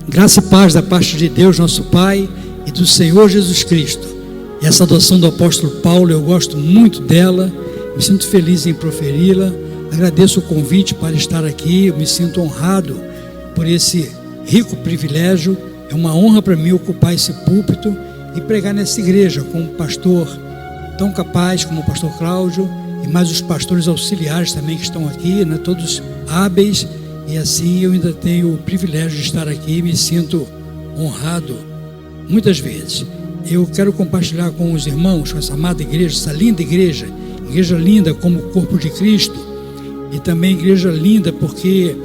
Graça e paz da parte de Deus, nosso Pai, e do Senhor Jesus Cristo. Essa adoção do apóstolo Paulo, eu gosto muito dela, me sinto feliz em proferi-la, agradeço o convite para estar aqui, eu me sinto honrado por esse rico privilégio. É uma honra para mim ocupar esse púlpito e pregar nessa igreja com um pastor tão capaz como o pastor Cláudio e mais os pastores auxiliares também que estão aqui, né, todos hábeis, e assim eu ainda tenho o privilégio de estar aqui e me sinto honrado muitas vezes. Eu quero compartilhar com os irmãos, com essa amada igreja, essa linda igreja linda como o corpo de Cristo, e também igreja linda porque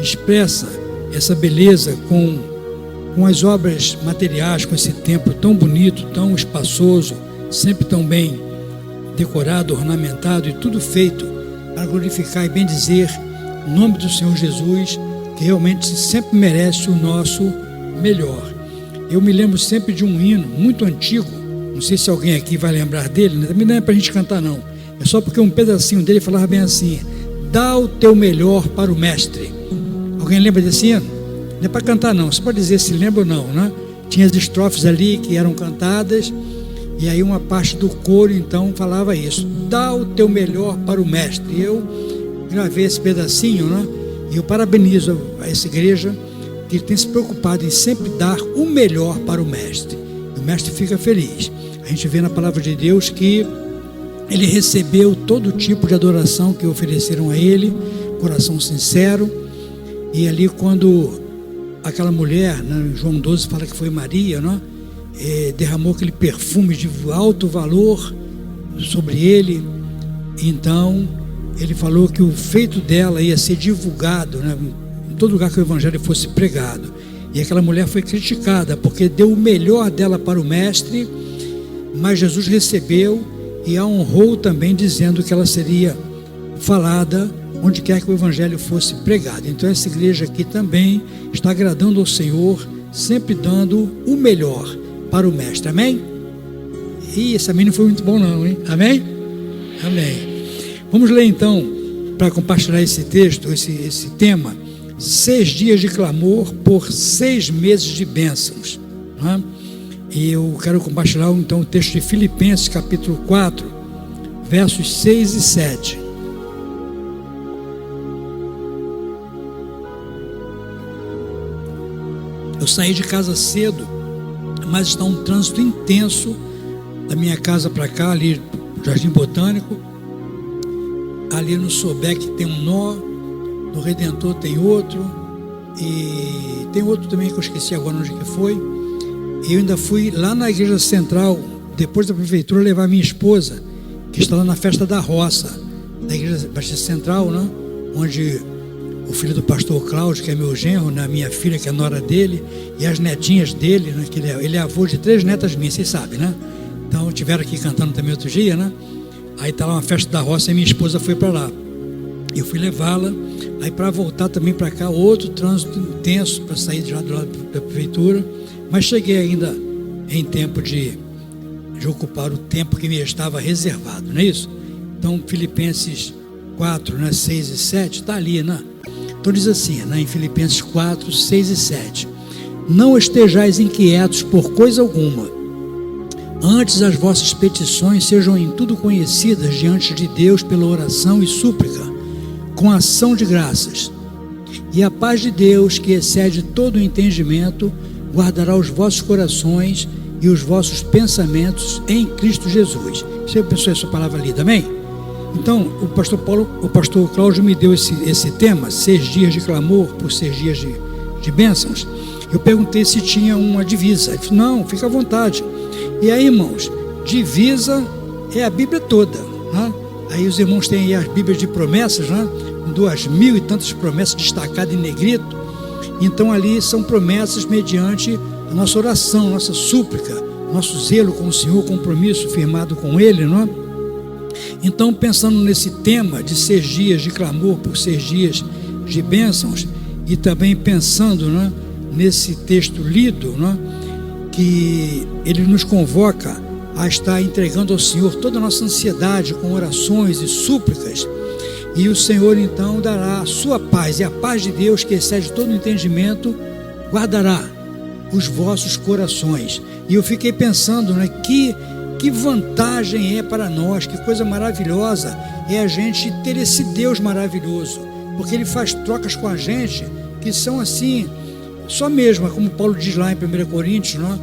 expressa essa beleza com as obras materiais, com esse templo tão bonito, tão espaçoso, sempre tão bem decorado, ornamentado e tudo feito para glorificar e bendizer o nome do Senhor Jesus, que realmente sempre merece o nosso melhor. Eu me lembro sempre de um hino muito antigo, não sei se alguém aqui vai lembrar dele, né? Também não é para a gente cantar não, é só porque um pedacinho dele falava bem assim: dá o teu melhor para o mestre. Alguém lembra desse hino? Não é para cantar não, você pode dizer se lembra ou não, né? Tinha as estrofes ali que eram cantadas, e aí uma parte do coro então falava isso: dá o teu melhor para o mestre. Eu gravei esse pedacinho, né? E eu parabenizo a essa igreja, que tem se preocupado em sempre dar o melhor para o mestre. O mestre fica feliz. A gente vê na palavra de Deus que ele recebeu todo tipo de adoração que ofereceram a ele, coração sincero. E ali quando aquela mulher, né, João 12 fala que foi Maria, né, derramou aquele perfume de alto valor sobre ele, então ele falou que o feito dela ia ser divulgado, né, em todo lugar que o evangelho fosse pregado. E aquela mulher foi criticada porque deu o melhor dela para o mestre, mas Jesus recebeu e a honrou também, dizendo que ela seria falada onde quer que o evangelho fosse pregado. Então essa igreja aqui também está agradando ao Senhor, sempre dando o melhor para o mestre. Amém? E esse amém não foi muito bom não, hein? Amém? Amém. Vamos ler então, para compartilhar esse texto, esse tema: 6 dias de clamor por 6 meses de bênçãos, né? E eu quero compartilhar então o texto de Filipenses capítulo 4, versos 6 e 7. Eu saí de casa cedo, mas está um trânsito intenso da minha casa para cá, ali no Jardim Botânico, ali no Sobec tem um nó, no Redentor tem outro, e tem outro também que eu esqueci agora onde que foi. E eu ainda fui lá na igreja central, depois da prefeitura, levar minha esposa, que está lá na festa da roça, da igreja Batista Central, né? Onde o filho do pastor Cláudio, que é meu genro, né? Minha filha, que é nora dele, e as netinhas dele, né? Que ele é avô de 3 netas minhas, vocês sabem, né? Então tiveram aqui cantando também outro dia, né? Aí está lá uma festa da roça e minha esposa foi para lá. Eu fui levá-la, aí para voltar também para cá, outro trânsito intenso para sair de lá do lado da prefeitura, mas cheguei ainda em tempo de ocupar o tempo que me estava reservado, não é isso? Então Filipenses 4, né, 6 e 7, está ali, né? Então diz assim, né, em Filipenses 4, 6 e 7: não estejais inquietos por coisa alguma, antes as vossas petições sejam em tudo conhecidas diante de Deus pela oração e súplica, com ação de graças. E a paz de Deus, que excede todo o entendimento, guardará os vossos corações e os vossos pensamentos em Cristo Jesus. Você pensou essa palavra ali, amém? Então, o pastor Cláudio me deu esse tema, 6 dias de clamor por 6 dias de bênçãos. Eu perguntei se tinha uma divisa. Ele falou: não, fica à vontade. E aí, irmãos, divisa é a Bíblia toda, né? Aí os irmãos têm aí as Bíblias de promessas, né? 2.000 e tantas promessas destacadas em negrito. Então ali são promessas mediante a nossa oração, nossa súplica, nosso zelo com o Senhor, compromisso firmado com Ele, não é? Então, pensando nesse tema de 6 dias de clamor por 6 dias de bênçãos, e também pensando, né, nesse texto lido, né, que ele nos convoca a estar entregando ao Senhor toda a nossa ansiedade com orações e súplicas, e o Senhor então dará a sua paz, e a paz de Deus, que excede todo o entendimento, guardará os vossos corações. E eu fiquei pensando, né, que vantagem é para nós, que coisa maravilhosa é a gente ter esse Deus maravilhoso, porque Ele faz trocas com a gente que são assim, só mesmo, como Paulo diz lá em 1 Coríntios, né,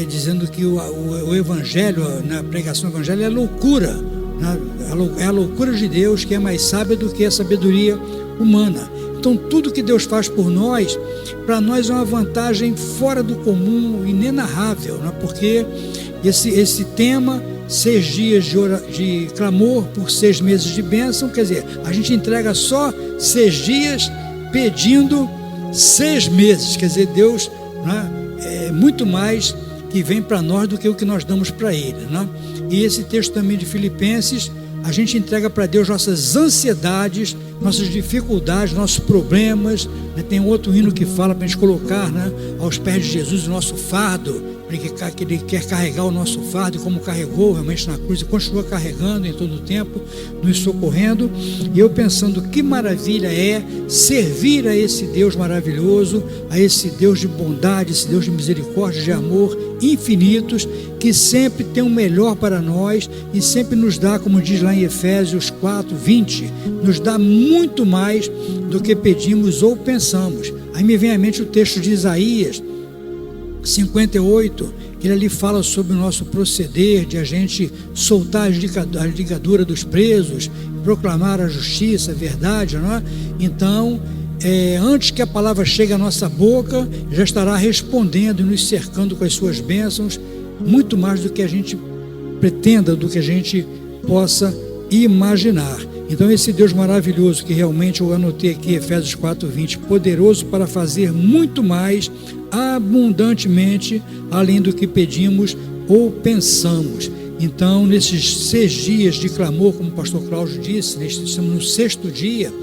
dizendo que o Evangelho, na pregação do Evangelho é loucura, né, é a loucura de Deus, que é mais sábia do que a sabedoria humana. Então tudo que Deus faz por nós, para nós é uma vantagem fora do comum, inenarrável, né? Porque esse tema, 6 dias de clamor por 6 meses de bênção, quer dizer, a gente entrega só 6 dias pedindo 6 meses, quer dizer, Deus, né, é muito mais que vem para nós do que o que nós damos para Ele, né? E esse texto também de Filipenses, a gente entrega para Deus nossas ansiedades, nossas dificuldades, nossos problemas, né? Tem um outro hino que fala para a gente colocar, né, aos pés de Jesus o nosso fardo, que Ele quer carregar o nosso fardo, e como carregou realmente na cruz, e continua carregando em todo o tempo, nos socorrendo. E eu pensando, que maravilha é servir a esse Deus maravilhoso, a esse Deus de bondade, esse Deus de misericórdia, de amor infinitos, que sempre tem o melhor para nós e sempre nos dá, como diz lá em Efésios 4:20, nos dá muito mais do que pedimos ou pensamos. Aí me vem à mente o texto de Isaías 58, que ele ali fala sobre o nosso proceder, de a gente soltar a ligadura dos presos, proclamar a justiça, a verdade, não é? Então, antes que a palavra chegue à nossa boca, já estará respondendo e nos cercando com as suas bênçãos, muito mais do que a gente pretenda, do que a gente possa imaginar. Então esse Deus maravilhoso, que realmente eu anotei aqui, Efésios 4:20, poderoso para fazer muito mais, abundantemente, além do que pedimos ou pensamos. Então, nesses 6 dias de clamor, como o pastor Cláudio disse, estamos no 6º dia,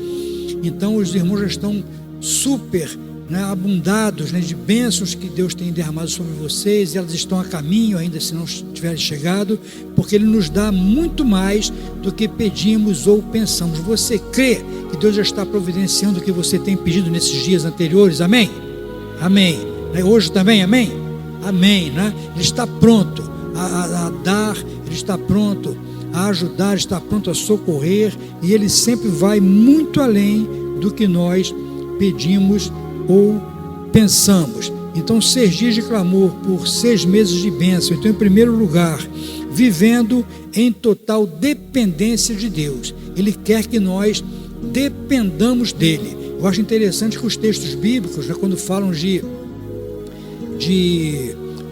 então os irmãos já estão super, né, abundados, né, de bênçãos que Deus tem derramado sobre vocês, e elas estão a caminho ainda, se não tiverem chegado, porque Ele nos dá muito mais do que pedimos ou pensamos. Você crê que Deus já está providenciando o que você tem pedido nesses dias anteriores? Amém? Amém. Hoje também, amém? Amém, né? Ele está pronto a dar, Ele está pronto a ajudar, está pronto a socorrer, e Ele sempre vai muito além do que nós pedimos ou pensamos. Então, 6 dias de clamor por 6 meses de bênção. Então, em primeiro lugar, vivendo em total dependência de Deus. Ele quer que nós dependamos dEle. Eu acho interessante que os textos bíblicos, né, quando falam de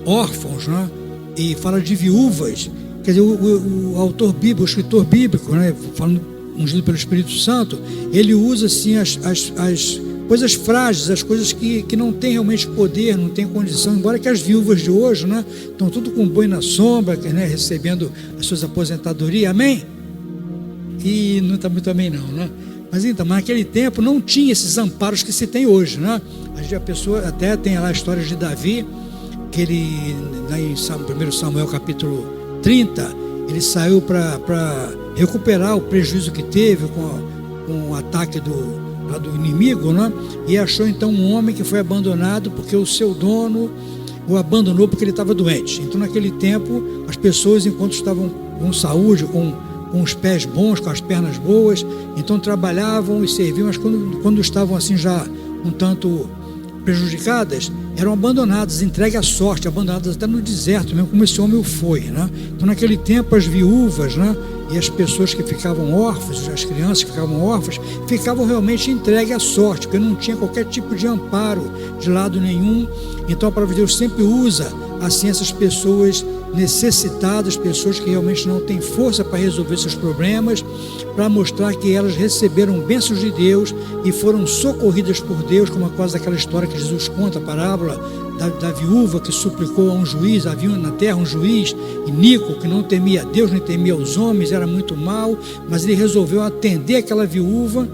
órfãos, né, e fala de viúvas, quer dizer, o autor bíblico, o escritor bíblico, né, falando ungido pelo Espírito Santo, ele usa assim as coisas frágeis, as coisas que não têm realmente poder, não têm condição, embora que as viúvas de hoje, né, estão tudo com boi na sombra, né, recebendo as suas aposentadorias, amém? E não está muito amém não, né? Mas então, naquele tempo não tinha esses amparos que se tem hoje, né? A pessoa até tem lá a história de Davi, que ele, lá em 1 Samuel capítulo 30, ele saiu para recuperar o prejuízo que teve com o ataque do inimigo, né? E achou então um homem que foi abandonado porque o seu dono o abandonou porque ele estava doente. Então, naquele tempo, as pessoas, enquanto estavam com saúde, com os pés bons, com as pernas boas, então trabalhavam e serviam, mas quando estavam assim já um tanto prejudicadas, eram abandonadas, entregues à sorte, abandonadas até no deserto, mesmo como esse homem o foi, né? Então, naquele tempo, as viúvas, né, e as pessoas que ficavam órfãs, as crianças que ficavam órfãs, ficavam realmente entregues à sorte, porque não tinha qualquer tipo de amparo de lado nenhum. Então, a palavra de Deus sempre usa assim essas pessoas necessitadas, pessoas que realmente não têm força para resolver seus problemas, para mostrar que elas receberam bênçãos de Deus e foram socorridas por Deus, como a causa daquela história que Jesus conta, a parábola da viúva que suplicou a um juiz. Havia na terra um juiz iníquo que não temia a Deus, nem temia os homens, era muito mau, mas ele resolveu atender aquela viúva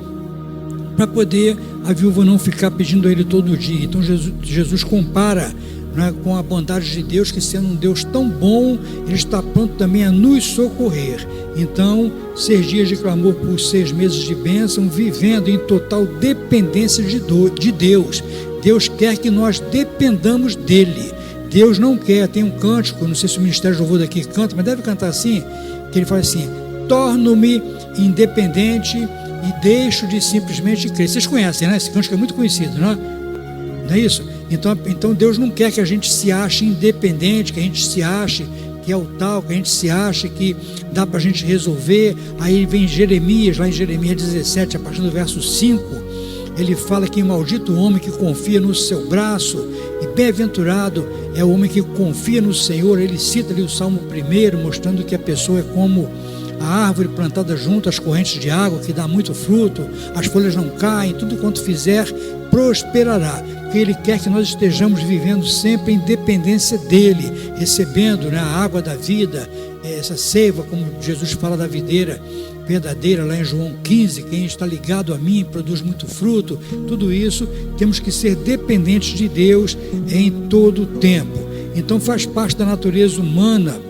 para poder a viúva não ficar pedindo a ele todo dia. Então Jesus compara, né, com a bondade de Deus, que sendo um Deus tão bom, Ele está pronto também a nos socorrer. Então, 6 dias de clamor por 6 meses de bênção, vivendo em total dependência de Deus. Deus quer que nós dependamos dele. Deus não quer, tem um cântico, não sei se o Ministério de Louvor daqui canta, mas deve cantar assim, que ele fala assim: torno-me independente e deixo de simplesmente crer. Vocês conhecem, né? Esse cântico é muito conhecido, não é? Não é isso? Então Deus não quer que a gente se ache independente, que a gente se ache que é o tal, que a gente se acha que dá para a gente resolver. Aí vem Jeremias, lá em Jeremias 17, a partir do verso 5, ele fala que maldito o homem que confia no seu braço, e bem-aventurado é o homem que confia no Senhor. Ele cita ali o Salmo 1, mostrando que a pessoa é como a árvore plantada junto às correntes de água, que dá muito fruto, as folhas não caem, tudo quanto fizer prosperará. Porque Ele quer que nós estejamos vivendo sempre em dependência dEle, recebendo, né, a água da vida, essa seiva, como Jesus fala da videira verdadeira, lá em João 15, quem está ligado a mim produz muito fruto. Tudo isso, temos que ser dependentes de Deus em todo o tempo. Então faz parte da natureza humana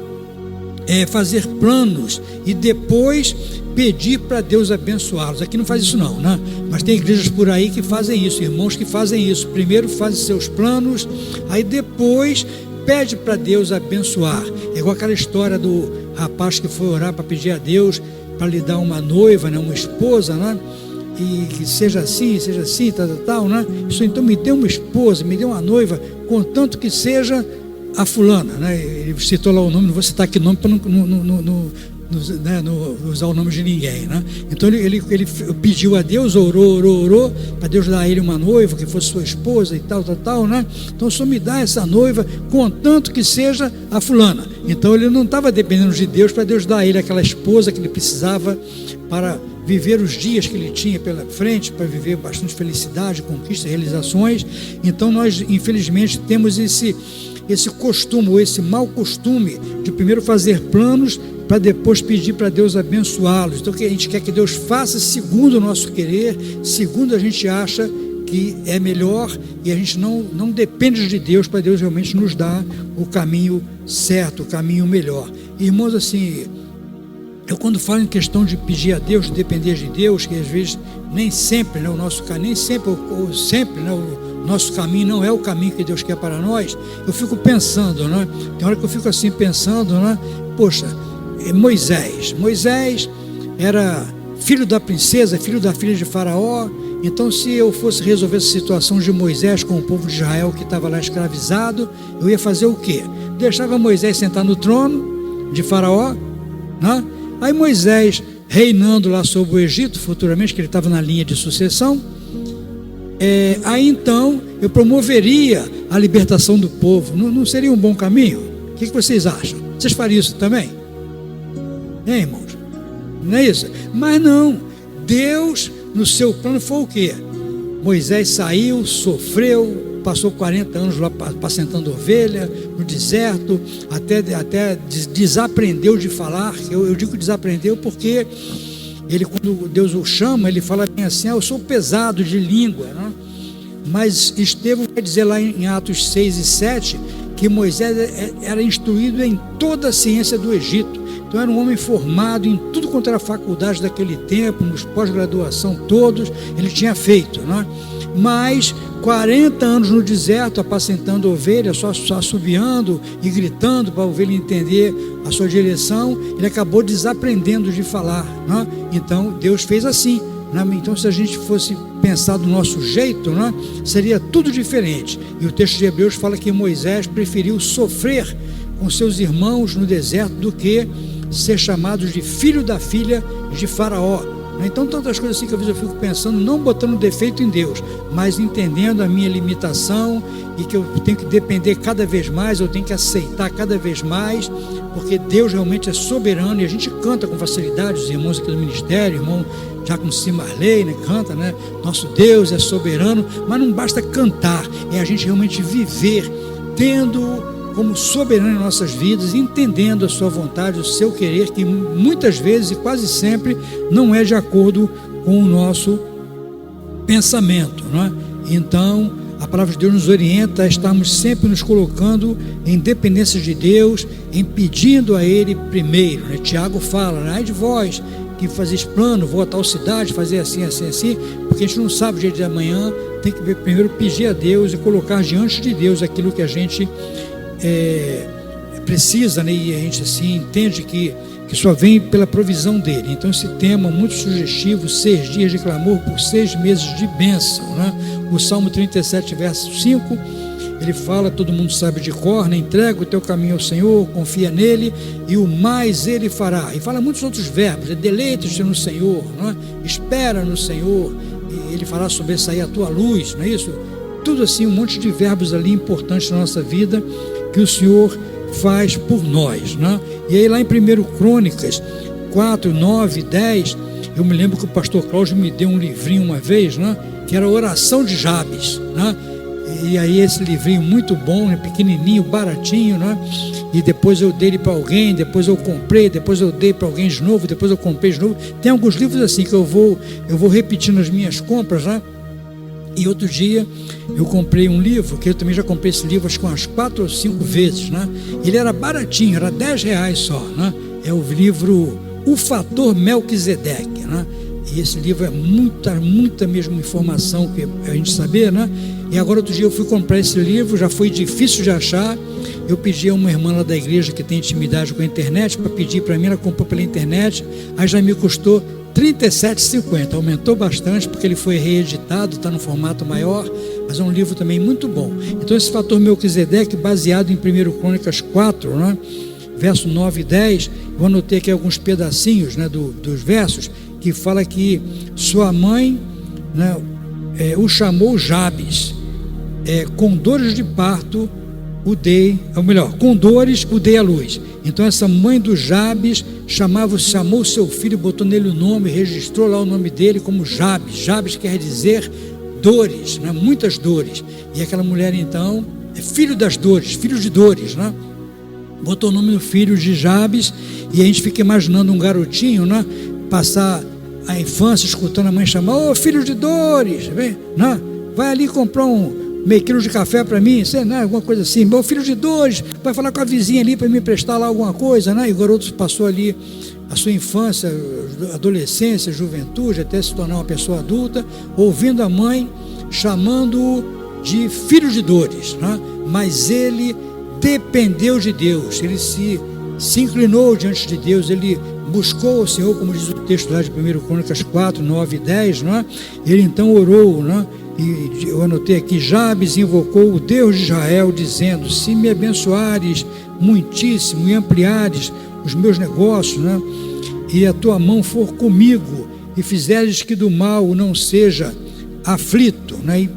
fazer planos e depois pedir para Deus abençoá-los. Aqui não faz isso não, né? Mas tem igrejas por aí que fazem isso, irmãos que fazem isso. Primeiro fazem seus planos, aí depois pede para Deus abençoar. É igual aquela história do rapaz que foi orar para pedir a Deus para lhe dar uma noiva, né? Uma esposa, né? E que seja assim, tal, né? Isso, então me dê uma esposa, me dê uma noiva, contanto que seja a fulana, né? Ele citou lá o nome, não vou citar aqui o nome para não usar o nome de ninguém, né? Então ele pediu a Deus, orou para Deus dar a ele uma noiva que fosse sua esposa e tal, né? Então só me dá essa noiva, contanto que seja a fulana. Então ele não estava dependendo de Deus para Deus dar a ele aquela esposa que ele precisava para viver os dias que ele tinha pela frente, para viver bastante felicidade, conquistas, realizações. Então nós infelizmente temos esse costume, ou esse mau costume de primeiro fazer planos para depois pedir para Deus abençoá-los. Então a gente quer que Deus faça segundo o nosso querer, segundo a gente acha que é melhor, e a gente não depende de Deus para Deus realmente nos dar o caminho certo, o caminho melhor. Irmãos, assim, eu quando falo em questão de pedir a Deus, de depender de Deus, que às vezes nem sempre, né, o nosso caminho, ou sempre, né, o nosso caminho não é o caminho que Deus quer para nós, eu fico pensando, né? Tem hora que eu fico assim pensando, né? Poxa, Moisés era filho da princesa, filho da filha de Faraó. Então se eu fosse resolver essa situação de Moisés com o povo de Israel que estava lá escravizado, eu ia fazer o quê? Deixava Moisés sentar no trono de Faraó, né? Aí Moisés reinando lá sobre o Egito, futuramente, que ele estava na linha de sucessão, aí então eu promoveria a libertação do povo. Não seria um bom caminho? O que vocês acham? Vocês fariam isso também? Irmãos? Não é isso? Mas não, Deus no seu plano foi o quê? Moisés saiu, sofreu, passou 40 anos lá apacentando ovelha no deserto, até desaprendeu de falar. Eu digo desaprendeu porque ele, quando Deus o chama, ele fala bem assim: eu sou pesado de língua, né? Mas Estevão vai dizer lá em Atos 6 e 7 que Moisés era instruído em toda a ciência do Egito. Então era um homem formado em tudo quanto era faculdade daquele tempo, nos pós-graduação todos, ele tinha feito, né? Mas 40 anos no deserto, apacentando ovelha, só assobiando e gritando para a ovelha entender a sua direção, ele acabou desaprendendo de falar, né? Então Deus fez assim, né? Então se a gente fosse pensar do nosso jeito, né, seria tudo diferente. E o texto de Hebreus fala que Moisés preferiu sofrer com seus irmãos no deserto do que ser chamado de filho da filha de Faraó. Então tantas coisas assim que às vezes eu fico pensando, não botando defeito em Deus, mas entendendo a minha limitação e que eu tenho que depender cada vez mais, eu tenho que aceitar cada vez mais, porque Deus realmente é soberano. E a gente canta com facilidade, os irmãos aqui do ministério, irmão Diácono Marley, né, canta, né? Nosso Deus é soberano, mas não basta cantar, é a gente realmente viver tendo como soberano em nossas vidas, entendendo a sua vontade, o seu querer, que muitas vezes e quase sempre não é de acordo com o nosso pensamento, não é? Então a palavra de Deus nos orienta a estarmos sempre nos colocando em dependência de Deus, em pedindo a Ele primeiro, né? Tiago fala, ai de vós que fazeis plano, vou a tal cidade, fazer assim, porque a gente não sabe o dia de amanhã, tem que primeiro pedir a Deus e colocar diante de Deus aquilo que a gente precisa, né? E a gente assim entende que só vem pela provisão dele. Então esse tema muito sugestivo, 6 dias de clamor por 6 meses de bênção, né? O Salmo 37, verso 5, ele fala, todo mundo sabe de cor, né? Entrega o teu caminho ao Senhor, confia nele e o mais ele fará. E fala muitos outros verbos, deleita-te no Senhor, né? Espera no Senhor, e ele fará sobressair a tua luz, não é isso? Tudo assim, um monte de verbos ali importantes na nossa vida que o Senhor faz por nós, né? E aí lá em 1 Crônicas 4, 9, 10, eu me lembro que o pastor Cláudio me deu um livrinho uma vez, né? Que era a Oração de Jabes, né? E aí esse livrinho muito bom, né? Pequenininho, baratinho, né? E depois eu dei ele para alguém, depois eu comprei, depois eu dei para alguém de novo, depois eu comprei de novo. Tem alguns livros assim que eu vou repetindo as minhas compras, né? E outro dia eu comprei um livro, que eu também já comprei esse livro acho que umas 4 ou 5 vezes, né? Ele era baratinho, era R$10 só, né? É o livro O Fator Melquisedeque, né? E esse livro é muita mesmo informação que a gente saber, né? E agora outro dia eu fui comprar esse livro, já foi difícil de achar. Eu pedi a uma irmã lá da igreja que tem intimidade com a internet para pedir para mim, ela comprou pela internet, aí já me custou R$37,50, aumentou bastante porque ele foi reeditado, está no formato maior, mas é um livro também muito bom. Então esse Fator Melquisedeque, baseado em 1 Crônicas 4, né, verso 9 e 10, eu anotei aqui alguns pedacinhos, né, dos versos, que fala que sua mãe, né, o chamou Jabes, com dores de parto com dores o dei à luz. Então essa mãe do Jabes chamou seu filho, botou nele o nome, registrou lá o nome dele como Jabes. Jabes quer dizer dores, né? Muitas dores. E aquela mulher então é filho das dores, filho de dores, né? Botou o nome do filho de Jabes, e a gente fica imaginando um garotinho, né? Passar a infância escutando a mãe chamar, ô filho de dores, vem, né? Vai ali comprar meio quilo de café para mim, sei lá, alguma coisa assim, meu filho de dores, vai falar com a vizinha ali para me emprestar lá alguma coisa, né? E o garoto passou ali a sua infância, adolescência, juventude, até se tornar uma pessoa adulta, ouvindo a mãe chamando-o de filho de dores, né? Mas ele dependeu de Deus, ele se inclinou diante de Deus, ele buscou o Senhor, como diz o texto lá de 1 Crônicas 4, 9 e 10, né? Ele então orou, né? E eu anotei aqui, Jabes invocou o Deus de Israel, dizendo, se me abençoares muitíssimo e ampliares os meus negócios, né? E a tua mão for comigo, e fizeres que do mal não seja aflito, né?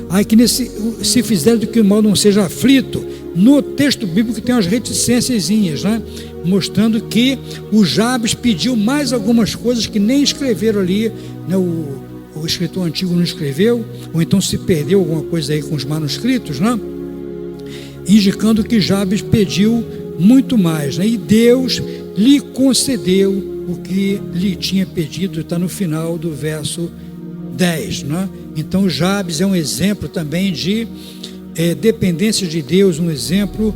Aí que se fizeres que o mal não seja aflito, no texto bíblico tem umas reticênciazinhas, né? Mostrando que o Jabes pediu mais algumas coisas que nem escreveram ali, né? O escritor antigo não escreveu, ou então se perdeu alguma coisa aí com os manuscritos, né? Indicando que Jabes pediu muito mais, né? E Deus lhe concedeu o que lhe tinha pedido, está no final do verso 10, né? Então Jabes é um exemplo também de dependência de Deus, um exemplo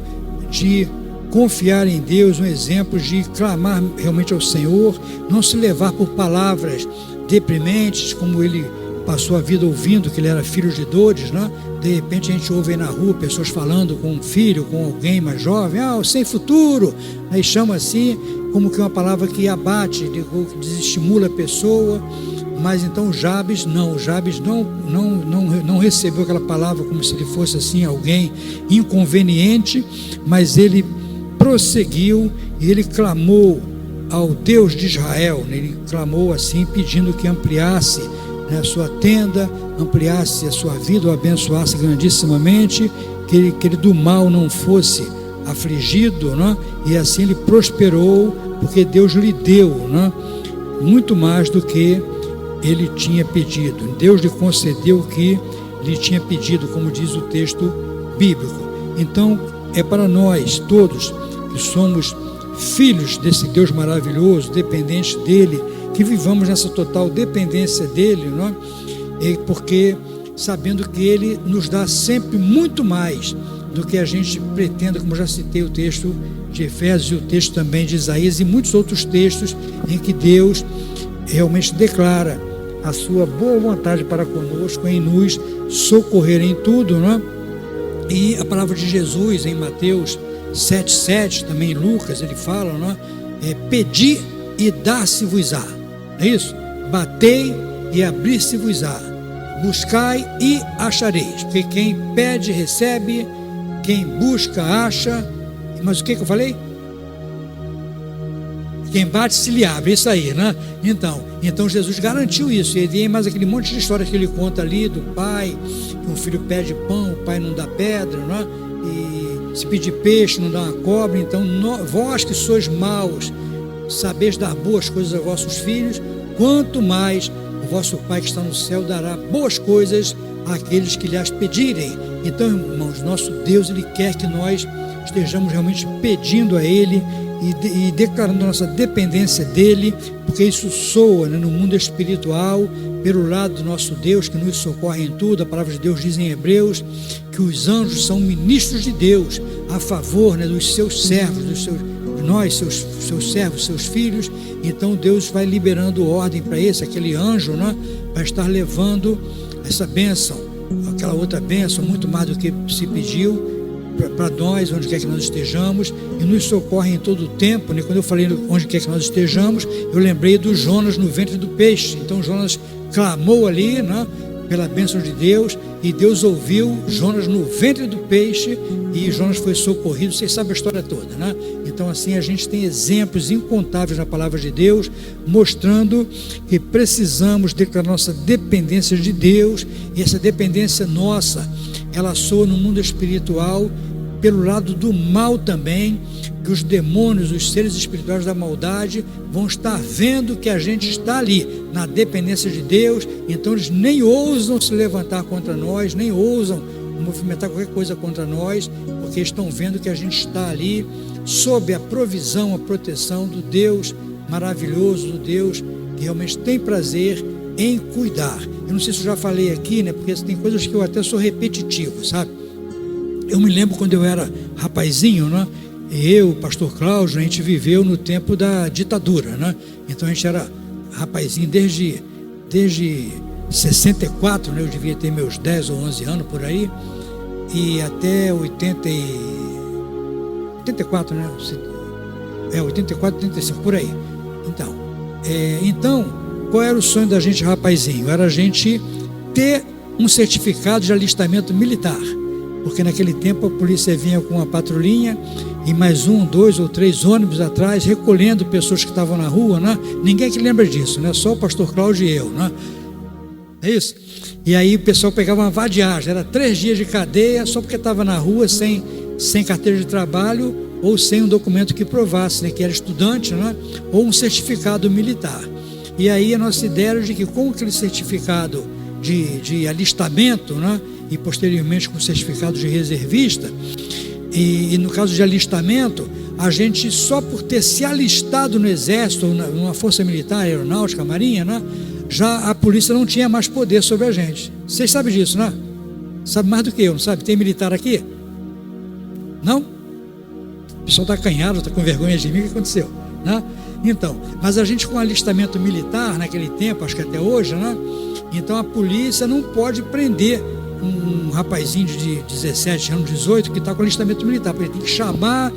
de confiar em Deus, um exemplo de clamar realmente ao Senhor, não se levar por palavras deprimentes, como ele passou a vida ouvindo que ele era filho de dores, né? De repente a gente ouve aí na rua pessoas falando com um filho, com alguém mais jovem, sem futuro, aí chama assim, como que uma palavra que abate, que desestimula a pessoa. Mas então Jabes não recebeu aquela palavra como se ele fosse assim alguém inconveniente, mas ele prosseguiu e ele clamou ao Deus de Israel, né? Ele clamou assim, pedindo que ampliasse, né, a sua tenda, ampliasse a sua vida, o abençoasse grandissimamente, que ele do mal não fosse afligido, né? E assim ele prosperou, porque Deus lhe deu, né, muito mais do que ele tinha pedido. Deus lhe concedeu o que lhe tinha pedido, como diz o texto bíblico. Então é para nós todos que somos filhos desse Deus maravilhoso, dependentes dele, que vivamos nessa total dependência dele, não é? Porque sabendo que ele nos dá sempre muito mais do que a gente pretende, como já citei o texto de Efésios e o texto também de Isaías e muitos outros textos em que Deus realmente declara a sua boa vontade para conosco, em nos socorrer em tudo, não é? E a palavra de Jesus em Mateus 7,7, também em Lucas, ele fala, não é? Pedi e dar-se-vos-á, é isso? Batei e abrir-se-vos-á, buscai e achareis, porque quem pede recebe, quem busca acha. Mas o que eu falei? Quem bate se lhe abre, isso aí, né? Então Jesus garantiu isso. E tem mais aquele monte de história que ele conta ali do pai, que um filho pede pão, o pai não dá pedra, né? E se pedir peixe, não dá uma cobra. Então vós que sois maus, sabeis dar boas coisas aos vossos filhos, quanto mais o vosso Pai que está no céu dará boas coisas àqueles que lhe as pedirem. Então, irmãos, nosso Deus, Ele quer que nós estejamos realmente pedindo a Ele e declarando nossa dependência dEle, porque isso soa, né, no mundo espiritual, pelo lado do nosso Deus, que nos socorre em tudo. A palavra de Deus diz em Hebreus que os anjos são ministros de Deus a favor, né, dos seus servos, seus servos, seus filhos. Então Deus vai liberando ordem para aquele anjo, né, para estar levando essa bênção, aquela outra bênção, muito mais do que se pediu, para nós, onde quer que nós estejamos, e nos socorre em todo o tempo, né? Quando eu falei onde quer que nós estejamos, eu lembrei do Jonas no ventre do peixe. Então Jonas clamou ali, né, pela bênção de Deus, e Deus ouviu Jonas no ventre do peixe, e Jonas foi socorrido. Vocês sabem a história toda, né? Então assim, a gente tem exemplos incontáveis na palavra de Deus, mostrando que precisamos declarar nossa dependência de Deus. E essa dependência nossa, ela soa no mundo espiritual pelo lado do mal também, que os demônios, os seres espirituais da maldade vão estar vendo que a gente está ali na dependência de Deus. Então eles nem ousam se levantar contra nós, nem ousam movimentar qualquer coisa contra nós, porque estão vendo que a gente está ali sob a provisão, a proteção do Deus maravilhoso, do Deus que realmente tem prazer em cuidar. Eu não sei se eu já falei aqui, né, porque tem coisas que eu até sou repetitivo, sabe? Eu me lembro quando eu era rapazinho, né? Eu, o pastor Cláudio, a gente viveu no tempo da ditadura, né? Então a gente era rapazinho desde 64, né? Eu devia ter meus 10 ou 11 anos por aí, e até 84, né? 84, 85, por aí. Então, qual era o sonho da gente rapazinho? Era a gente ter um certificado de alistamento militar, porque naquele tempo a polícia vinha com uma patrulhinha e mais 1, 2 ou 3 ônibus atrás, recolhendo pessoas que estavam na rua, né? Ninguém que lembra disso, né? Só o pastor Cláudio e eu, né? É isso? E aí o pessoal pegava uma vadiagem, era 3 dias de cadeia só porque estava na rua sem carteira de trabalho ou sem um documento que provasse, né, que era estudante, né? Ou um certificado militar. E aí a nossa ideia era de que com aquele certificado de alistamento, né, e posteriormente com certificado de reservista, e no caso de alistamento, a gente só por ter se alistado no exército, ou numa força militar, aeronáutica, marinha, né, já a polícia não tinha mais poder sobre a gente. Vocês sabem disso, né? Sabe mais do que eu, não sabe? Tem militar aqui? Não? O pessoal está acanhado, está com vergonha de mim. O que aconteceu? Né? Então, mas a gente com alistamento militar naquele tempo, acho que até hoje, né? Então a polícia não pode prender um rapazinho de 17 anos, 18, que está com alistamento militar, porque ele tem que chamar,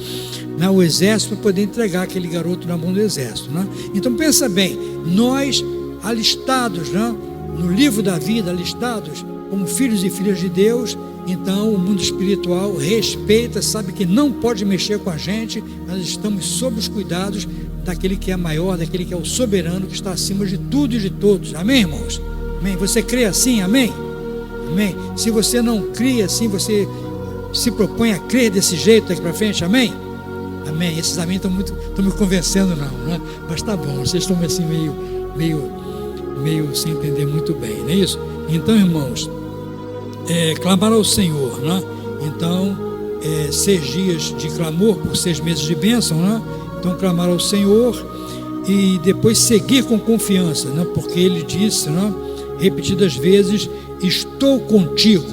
né, o exército para poder entregar aquele garoto na mão do exército, né? Então pensa bem, nós alistados, né, no livro da vida, alistados como filhos e filhas de Deus, então o mundo espiritual respeita, sabe que não pode mexer com a gente. Nós estamos sob os cuidados daquele que é maior, daquele que é o soberano, que está acima de tudo e de todos. Amém, irmãos? Amém? Você crê assim? Amém? Amém? Se você não crê assim, você se propõe a crer desse jeito daqui para frente, amém? Amém? Esses amém estão me convencendo não, né? Mas tá bom, vocês estão assim meio sem entender muito bem, não é isso? Então, irmãos, clamar ao Senhor, né? Então, 6 dias de clamor por 6 meses de bênção, né? Então, clamar ao Senhor e depois seguir com confiança, né? Porque Ele disse, né, repetidas vezes: estou contigo,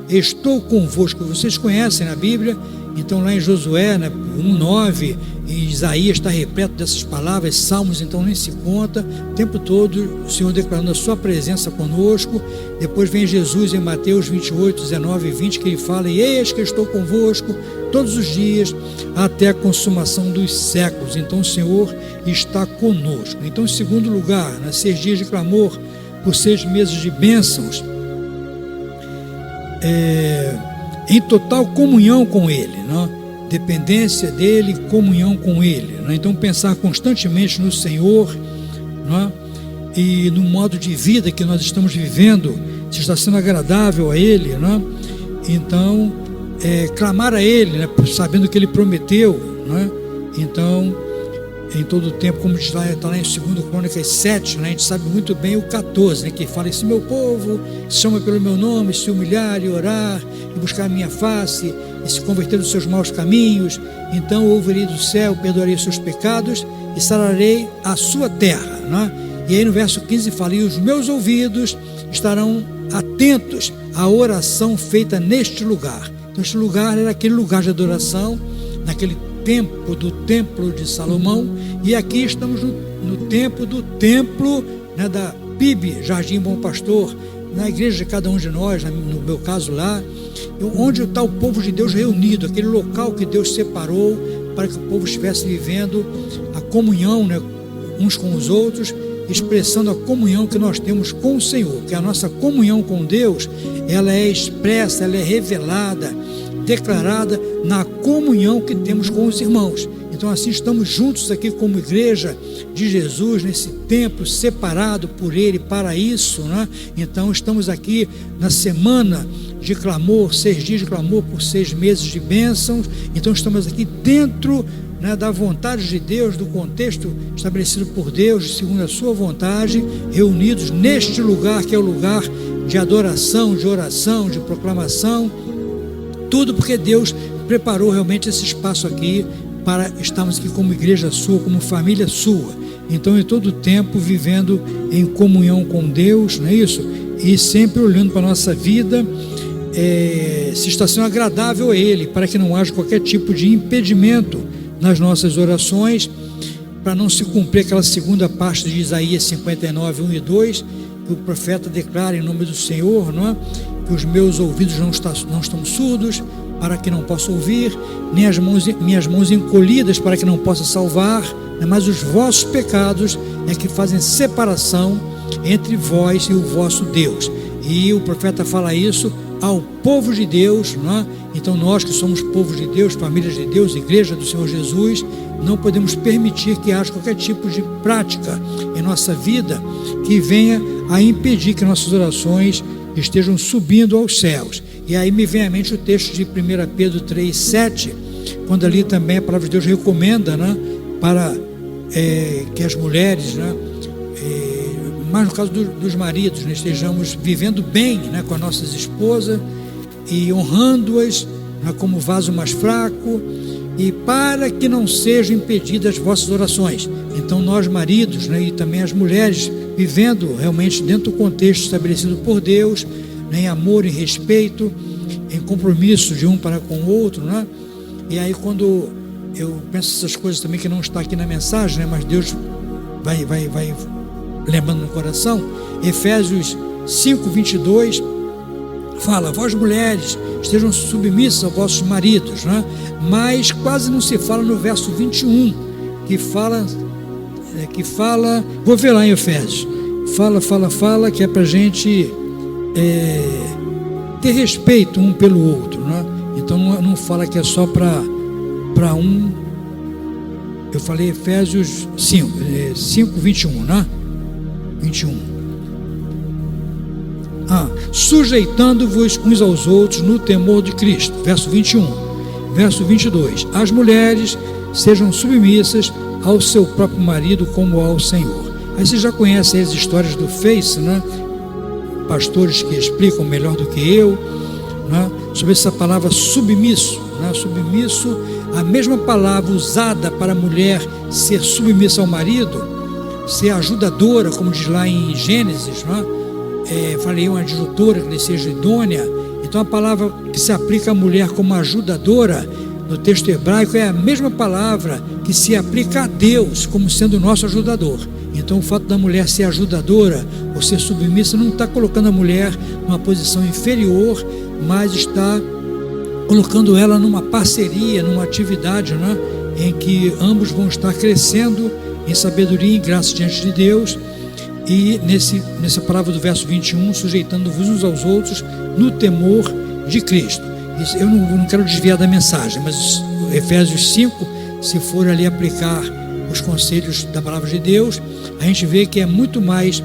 estou convosco. Vocês conhecem na Bíblia, então lá em Josué, né, 1:9, em Isaías está repleto dessas palavras, Salmos então nem se conta, o tempo todo o Senhor declarando a sua presença conosco. Depois vem Jesus em Mateus 28, 19 e 20, que ele fala: e eis que estou convosco todos os dias até a consumação dos séculos. Então o Senhor está conosco. Então, em segundo lugar, né, 6 dias de clamor por 6 meses de bênçãos, em total comunhão com Ele, né? Dependência dEle, comunhão com Ele, né? Então pensar constantemente no Senhor, né? E no modo de vida que nós estamos vivendo, se está sendo agradável a Ele, né? Então clamar a Ele, né? Sabendo que Ele prometeu, né? Então em todo o tempo, como está lá em 2 Crônicas 7, né, a gente sabe muito bem o 14, né, que fala: se meu povo se chama pelo meu nome, se humilhar e orar, e buscar a minha face, e se converter dos seus maus caminhos, então ouvirei do céu, perdoarei os seus pecados, e sararei a sua terra, né? E aí no verso 15 fala: e os meus ouvidos estarão atentos à oração feita neste lugar. Então este lugar era aquele lugar de adoração, naquele tempo do templo de Salomão, e aqui estamos no tempo do templo, né, da PIB, Jardim Bom Pastor, na igreja de cada um de nós, no meu caso lá, onde está o povo de Deus reunido, aquele local que Deus separou para que o povo estivesse vivendo a comunhão, né, uns com os outros, expressando a comunhão que nós temos com o Senhor, que a nossa comunhão com Deus, ela é expressa, ela é revelada, declarada na comunhão que temos com os irmãos. Então assim estamos juntos aqui como igreja de Jesus, nesse templo separado por Ele para isso, né? Então estamos aqui na semana de clamor, 6 dias de clamor por 6 meses de bênçãos. Então estamos aqui dentro, né, da vontade de Deus, do contexto estabelecido por Deus, segundo a sua vontade, reunidos neste lugar que é o lugar de adoração, de oração, de proclamação. Tudo porque Deus preparou realmente esse espaço aqui para estarmos aqui como igreja sua, como família sua. Então, em todo o tempo, vivendo em comunhão com Deus, não é isso? E sempre olhando para a nossa vida, se está sendo agradável a Ele, para que não haja qualquer tipo de impedimento nas nossas orações, para não se cumprir aquela segunda parte de Isaías 59, 1 e 2, que o profeta declara em nome do Senhor, não é? Que os meus ouvidos não estão surdos, para que não possa ouvir, nem as minhas mãos encolhidas, para que não possa salvar, né? Mas os vossos pecados é que fazem separação entre vós e o vosso Deus. E o profeta fala isso ao povo de Deus, não é? Então nós que somos povo de Deus, família de Deus, igreja do Senhor Jesus, não podemos permitir que haja qualquer tipo de prática em nossa vida que venha a impedir que nossas orações estejam subindo aos céus. E aí me vem à mente o texto de 1 Pedro 3,7, quando ali também a palavra de Deus recomenda, né, para que as mulheres, né, mas no caso dos maridos, né, estejamos vivendo bem, né, com as nossas esposas e honrando-as, né, como vaso mais fraco, e para que não sejam impedidas as vossas orações. Então nós maridos, né, e também as mulheres, vivendo realmente dentro do contexto estabelecido por Deus, né, em amor, em respeito, em compromisso de um para com o outro, né? E aí quando eu penso essas coisas também que não está aqui na mensagem, né, mas Deus vai lembrando no coração, Efésios 5:22 fala: vós mulheres estejam submissas aos vossos maridos, né? Mas quase não se fala no verso 21, que fala, vou ver lá em Efésios, fala, que é para a gente ter respeito um pelo outro, né? Então não fala que é só para um. Eu falei Efésios 5:21, né? 21. Sujeitando-vos uns aos outros no temor de Cristo, verso 21. Verso 22, as mulheres sejam submissas ao seu próprio marido como ao Senhor. Aí você já conhece as histórias do Face, né? Pastores que explicam melhor do que eu, né, sobre essa palavra submisso, né? Submisso, a mesma palavra usada para a mulher ser submissa ao marido, ser ajudadora, como diz lá em Gênesis, né? Falei uma adjutora que lhe seja idônea. Então a palavra que se aplica à mulher como ajudadora, no texto hebraico, é a mesma palavra que se aplica a Deus como sendo o nosso ajudador. Então o fato da mulher ser ajudadora ou ser submissa não está colocando a mulher numa posição inferior, mas está colocando ela numa parceria, numa atividade, né, em que ambos vão estar crescendo em sabedoria e em graça diante de Deus. E nessa palavra do verso 21, sujeitando-vos uns aos outros no temor de Cristo. Isso, eu não quero desviar da mensagem, mas Efésios 5, se for ali aplicar os conselhos da palavra de Deus, a gente vê que é muito mais,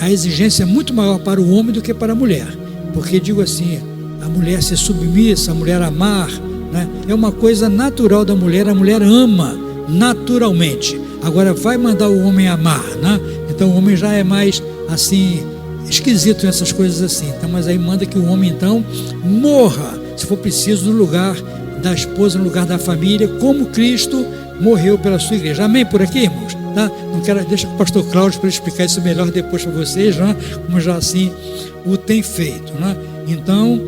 a exigência é muito maior para o homem do que para a mulher. Porque digo assim, a mulher ser submissa, a mulher amar, né, é uma coisa natural da mulher, a mulher ama naturalmente. Agora vai mandar o homem amar, né? Então o homem já é mais assim, esquisito nessas coisas assim. Então, mas aí manda que o homem então morra, se for preciso, no lugar da esposa, no lugar da família, como Cristo morreu pela sua igreja. Amém por aqui, irmãos? Tá? Não quero, deixa com o pastor Cláudio para explicar isso melhor depois para vocês, né? Como já assim o tem feito, né? Então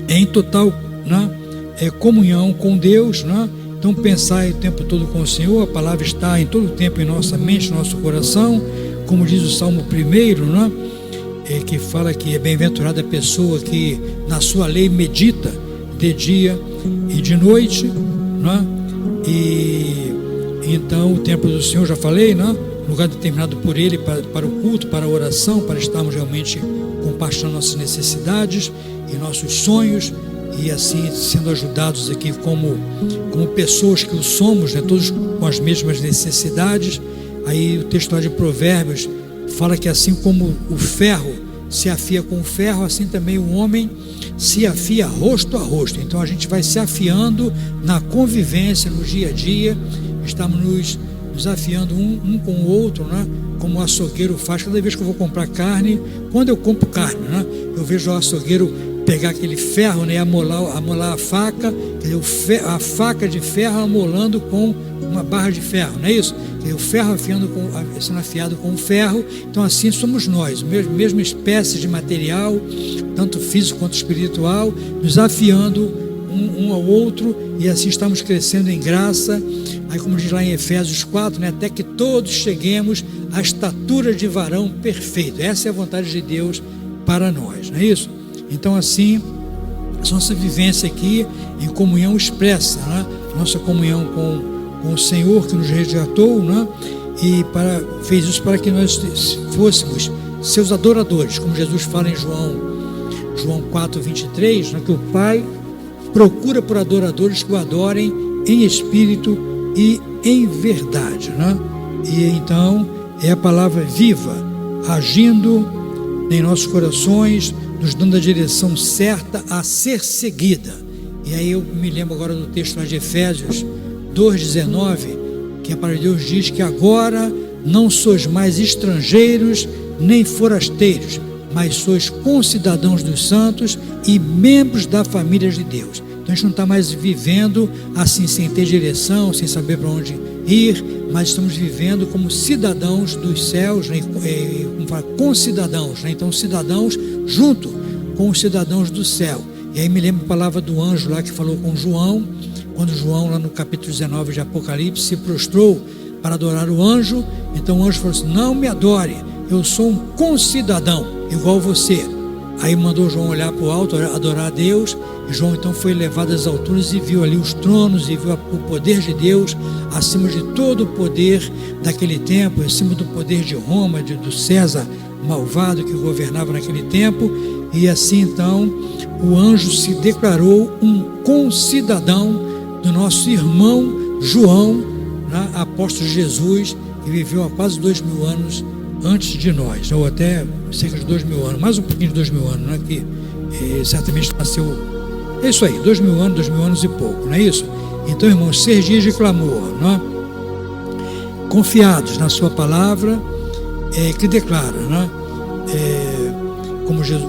é em total, né, comunhão com Deus, né? Então pensar o tempo todo com o Senhor, a palavra está em todo o tempo em nossa mente, no nosso coração, como diz o Salmo 1, né? Que fala que é bem-aventurada a pessoa que na sua lei medita de dia e de noite, né? E então o templo do Senhor, já falei, né? Lugar determinado por Ele para o culto, para a oração, para estarmos realmente compartilhando nossas necessidades e nossos sonhos, e assim sendo ajudados aqui como pessoas que o somos, né, todos com as mesmas necessidades. Aí o texto lá de Provérbios fala que assim como o ferro se afia com o ferro, assim também o homem se afia rosto a rosto. Então a gente vai se afiando na convivência, no dia a dia, estamos nos afiando um com o outro, né? Como o açougueiro faz cada vez que eu vou comprar carne. Quando eu compro carne, né, eu vejo o açougueiro pegar aquele ferro, né, amolar a faca, quer dizer, a faca de ferro amolando com uma barra de ferro, não é isso? Quer dizer, o ferro sendo afiado com o ferro. Então assim somos nós, mesma espécie de material, tanto físico quanto espiritual, nos afiando um ao outro, e assim estamos crescendo em graça. Aí, como diz lá em Efésios 4, né, até que todos cheguemos à estatura de varão perfeito. Essa é a vontade de Deus para nós, não é isso? Então assim, a nossa vivência aqui em comunhão expressa, né? Nossa comunhão com o Senhor que nos resgatou, né? E fez isso para que nós fôssemos seus adoradores, como Jesus fala em João 4:23, né? Que o Pai procura por adoradores que o adorem em espírito e em verdade, né? E então é a palavra viva agindo em nossos corações, nos dando a direção certa a ser seguida. E aí eu me lembro agora do texto lá de Efésios 2:19, que a palavra de Deus diz que agora não sois mais estrangeiros nem forasteiros, mas sois concidadãos dos santos e membros da família de Deus. Então a gente não está mais vivendo assim sem ter direção, sem saber para onde ir, mas estamos vivendo como cidadãos dos céus, né? Como fala, concidadãos, né? Então cidadãos junto com os cidadãos do céu. E aí me lembro a palavra do anjo lá que falou com João, quando João lá no capítulo 19 de Apocalipse se prostrou para adorar o anjo. Então o anjo falou assim: não me adore, eu sou um concidadão igual você. Aí mandou João olhar para o alto, adorar a Deus, e João então foi levado às alturas e viu ali os tronos, e viu o poder de Deus acima de todo o poder daquele tempo, acima do poder de Roma, do César malvado que governava naquele tempo. E assim então o anjo se declarou um concidadão do nosso irmão João, né, apóstolo de Jesus, que viveu há quase 2000 anos antes de nós, ou até cerca de 2000 anos, mais um pouquinho de 2000 anos, né, que certamente nasceu, é isso aí, 2000 anos e pouco, não é isso? Então, irmãos, ser dias de clamor, né, confiados na sua palavra, que declara, né,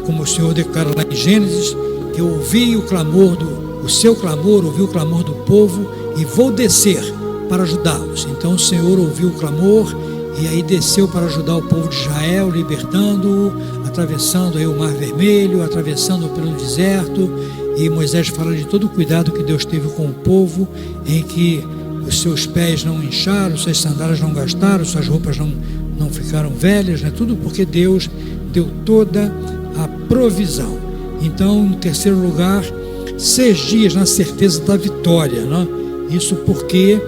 como o Senhor declara lá em Gênesis, que eu ouvi o clamor ouvi o clamor do povo e vou descer para ajudá-los. Então o Senhor ouviu o clamor e aí desceu para ajudar o povo de Israel, libertando-o atravessando aí o Mar Vermelho, atravessando pelo deserto, e Moisés fala de todo o cuidado que Deus teve com o povo, em que os seus pés não incharam, suas sandálias não gastaram, suas roupas não ficaram velhas, né? Tudo porque Deus deu toda a provisão. Então, no terceiro lugar, 6 dias na certeza da vitória, né? Isso porque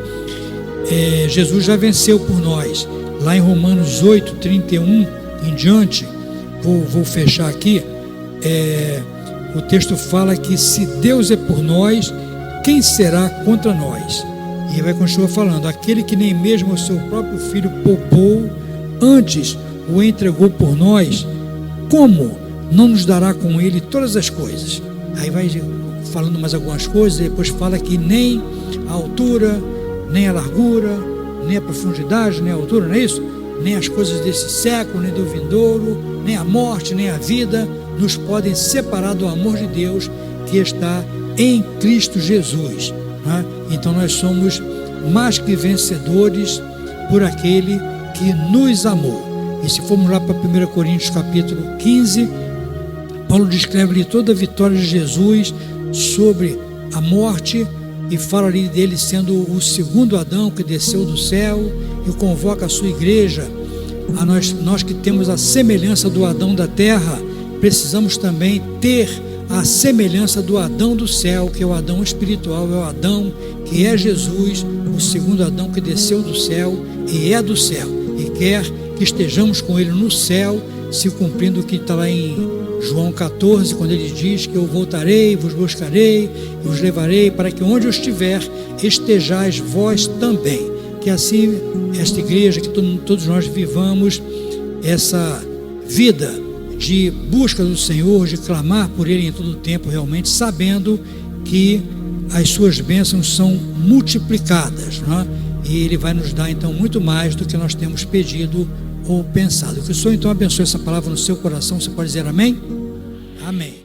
Jesus já venceu por nós. Lá em Romanos 8, 31 em diante, vou fechar aqui, o texto fala que se Deus é por nós, quem será contra nós? E vai continuar falando, aquele que nem mesmo o seu próprio filho poupou, antes o entregou por nós, como não nos dará com ele todas as coisas? Aí vai falando mais algumas coisas, e depois fala que nem a altura, nem a largura, nem a profundidade, nem a altura, não é isso? Nem as coisas desse século, nem do vindouro, nem a morte, nem a vida, nos podem separar do amor de Deus que está em Cristo Jesus, né? Então nós somos mais que vencedores por aquele que nos amou. E se formos lá para 1 Coríntios capítulo 15, Paulo descreve ali toda a vitória de Jesus sobre a morte, e fala ali dele sendo o segundo Adão que desceu do céu, e convoca a sua igreja, a nós que temos a semelhança do Adão da terra, precisamos também ter a semelhança do Adão do céu, que é o Adão espiritual, é o Adão que é Jesus, o segundo Adão que desceu do céu e é do céu, e quer que estejamos com ele no céu, se cumprindo o que está lá em João 14, quando ele diz que eu voltarei, vos buscarei e vos levarei para que onde eu estiver, estejais vós também. Que assim esta igreja, que todos nós vivamos essa vida de busca do Senhor, de clamar por Ele em todo o tempo, realmente sabendo que as suas bênçãos são multiplicadas, né? E Ele vai nos dar então muito mais do que nós temos pedido ou pensado. Que o Senhor então abençoe essa palavra no seu coração. Você pode dizer amém? Amém.